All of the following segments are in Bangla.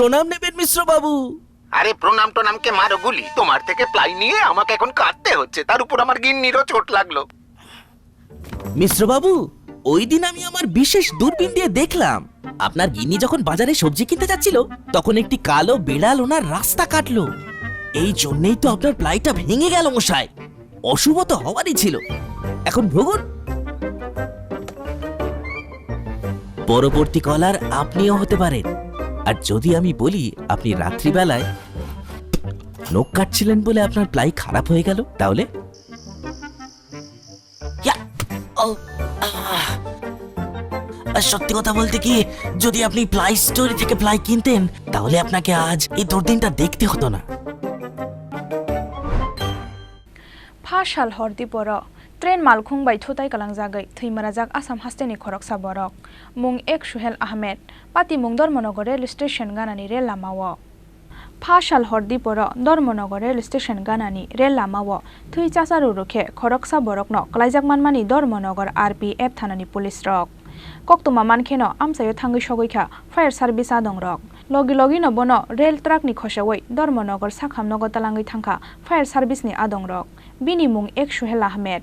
প্রণাম নেবেন মিশ্র বাবু। আরে প্রণাম টনামকে মারো গুলি, তোমার থেকে প্লাই নিয়ে আমাকে এখন কাটতে হচ্ছে, তার উপর আমার গিন্নিরও চোট লাগলো। মিশ্র বাবু, ওই দিন আমি আমার বিশেষ দূরবীন দিয়ে দেখলাম আপনার গিন্নি যখন বাজারে সবজি কিনতে যাচ্ছিল তখন একটি কালো বিড়াল ওনার রাস্তা কাটলো। এই জন্যই তো আপনার প্লাইটা ভেঙে গেল মশাই। অশুভ তো হওয়ারই ছিল। এখন ভোগুন। পরবর্তী কলার আপনিও হতে পারেন। আর যদি আমি বলি আপনি রাত্রিবেলায় নখ কাটছিলেন বলে আপনার প্লাই খারাপ হয়ে গেল, তাহলে সত্যি কথা বলতে কি, যদি আপনি প্লাই স্টোরি থেকে প্লাই কিনতেন তাহলে আপনাকে আজ এই দুর্দিনটা দেখতে হতো না। Phasal hor Diporo Train Malkhung by Thutai Kwlangjagwi Thowimwrajak Assam Hasteni Khoroksa Borok Mung Ek Suhel Ahmed Pati Mung Dormonogo Rail Station Ganani Rail Lamawo Phasal hor Diporo Dormonogo Rail Station Ganani Rail Lamawo Thui Chasaru Rukhe Khoroksa Borok no Kwlangjak Manmani Dormonogor RPF Thanani Police Rok Koktuma Mankheno Amsayo Thangi Shogoikha Fire Service Adong Rok Logi Logi no Bono Rail Track ni Khosawai Dormonogor Sakham Nogo Talangi Thangkha Fire Service ni Adong Rok Bini Mung Ek Suhel Ahmed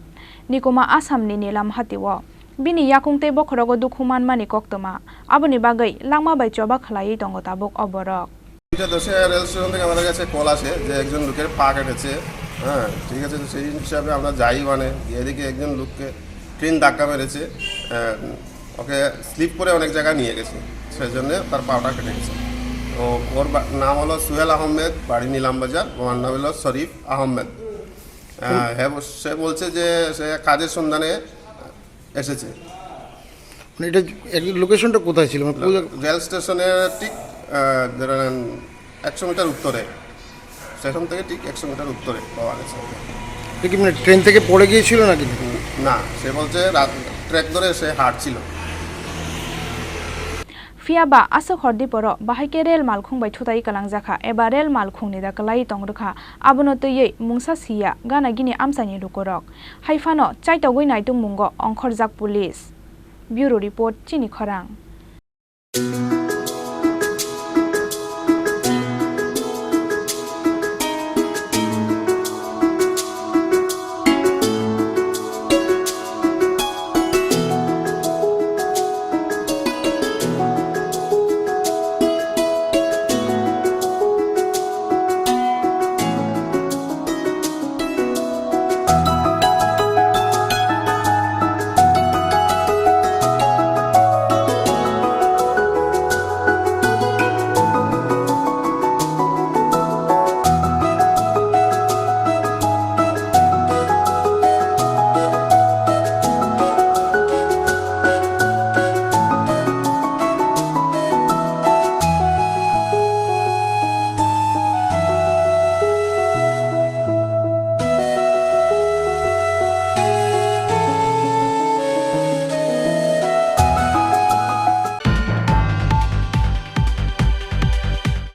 Nikoma Assam ni Nilam Hatiwo Bini Yakungte Bokhorogo Dukhuman Mani Koktoma Aboni Bagai Langma Bai Choba Khlai Tongo Tabok Oborok এটা দোষে রেল স্টেশন থেকে আমাদের কাছে কল আসে যে একজন লোকের পা কেটেছে। হ্যাঁ, ঠিক আছে, তো সেই হিসাবে আমরা যাই, মানে এদিকে একজন লোককে ট্রেন ধাক্কা মেরেছে, ওকে স্লিপ করে অনেক জায়গায় নিয়ে গেছে, সেই জন্য তার পাটা কেটে গেছে। তো ওর নাম হলো সুহেল আহমেদ, বাড়ি নিলাম বাজার, ওর নাম হলো শরীফ আহমেদ। হ্যাঁ, সে বলছে যে সে কাজের সন্ধানে এসেছে। এটা লোকেশনটা কোথায় ছিল? রেল স্টেশনের ঠিক 100 মিটার উত্তরে, স্টেশন থেকে ঠিক 100 মিটার উত্তরে পাওয়া গেছে। কি মানে ট্রেন থেকে পড়ে গিয়েছিল নাকি? না, সে বলছে ট্র্যাক ধরে সে হাঁটছিল। Fiaba Asok hor Diporo Bahai Rail Malkhung by Thutai Kwlangjagha Eba Rail Malkhung ni da Klai Tongrukha Abono Toye Mungsa Sia Gana Gini Amsani Lukorok Haifano Chaita Winai Tung Mungo Khoroksa Police Bureau Report Chini Khorang